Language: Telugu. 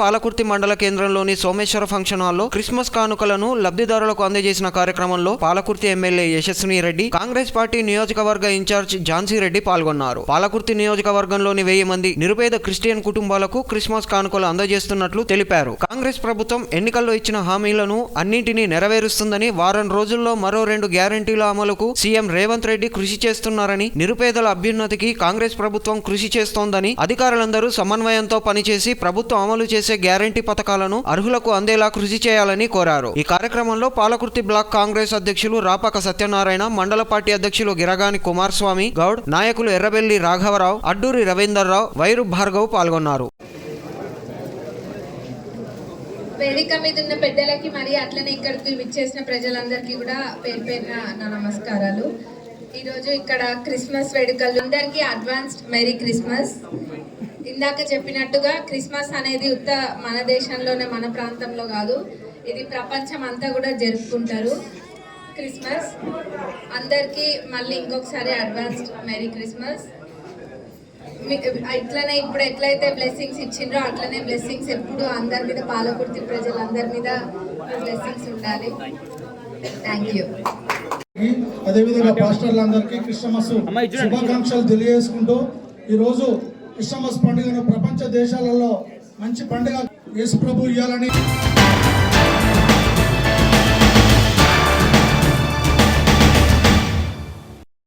పాలకుర్తి మండల కేంద్రంలోని సోమేశ్వర ఫంక్షన్ హాల్లో క్రిస్మస్ కానుకలను లబ్ధిదారులకు అందజేసిన కార్యక్రమంలో పాలకుర్తి ఎమ్మెల్యే యశస్విని రెడ్డి, కాంగ్రెస్ పార్టీ నియోజకవర్గ ఇన్ఛార్జ్ ఝాన్సీ రెడ్డి పాల్గొన్నారు. పాలకుర్తి నియోజకవర్గంలోని 1000 మంది నిరుపేద క్రిస్టియన్ కుటుంబాలకు క్రిస్మస్ కానుకలు అందజేస్తున్నట్లు తెలిపారు. కాంగ్రెస్ ప్రభుత్వం ఎన్నికల్లో ఇచ్చిన హామీలను అన్నింటినీ నెరవేరుస్తుందని, వారం రోజుల్లో మరో 2 గ్యారంటీల అమలుకు సీఎం రేవంత్ రెడ్డి కృషి చేస్తున్నారని, నిరుపేదల అభ్యున్నతికి కాంగ్రెస్ ప్రభుత్వం కృషి చేస్తోందని, అధికారులందరూ సమన్వయంతో పనిచేసి ప్రభుత్వం అమలు చేసే గ్యారంటీ పథకాలను అర్హులకు అందేలా కృషి చేయాలని కోరారు. ఈ కార్యక్రమంలో పాలకుర్తి బ్లాక్ కాంగ్రెస్ అధ్యక్షులు రాపాక సత్యనారాయణ, మండల పార్టీ అధ్యక్షులు గిరగాని కుమారస్వామి గౌడ్, నాయకులు ఎర్రబెల్లి రాఘవరావు, అడ్డూరి రవీందర్రావు, వైరు భార్గవ్ పాల్గొన్నారు. వేదిక మీద ఉన్న పెద్దలకి మరి అట్లనే ఇక్కడికి విచ్చేసిన ప్రజలందరికీ కూడా పేరు పేరున నా నమస్కారాలు. ఈరోజు ఇక్కడ క్రిస్మస్ వేడుకలు అందరికీ అడ్వాన్స్డ్ మెరీ క్రిస్మస్. ఇందాక చెప్పినట్టుగా క్రిస్మస్ అనేది మన దేశంలోనే, మన ప్రాంతంలో కాదు, ఇది ప్రపంచం అంతా కూడా జరుపుకుంటారు. క్రిస్మస్ అందరికీ మళ్ళీ ఇంకొకసారి అడ్వాన్స్డ్ మెరీ క్రిస్మస్. ఇట్లనే ఇప్పుడు ఎట్లయితే బ్లెస్సింగ్స్ ఇచ్చిండ్రో అట్లనే బ్లెస్సింగ్స్ ఎప్పుడు అందరి మీద, పాలకుర్తి ప్రజలందరి మీద బ్లెస్సింగ్స్ ఉండాలి. Thank you. అదేవిధంగా పాస్టర్లందరికీ క్రిస్మస్ శుభాకాంక్షలు తెలియజేసుకుంటూ, ఈరోజు క్రిస్మస్ పండుగను ప్రపంచ దేశాలలో మంచి పండుగ యేసు ప్రభు ఇవ్వాలని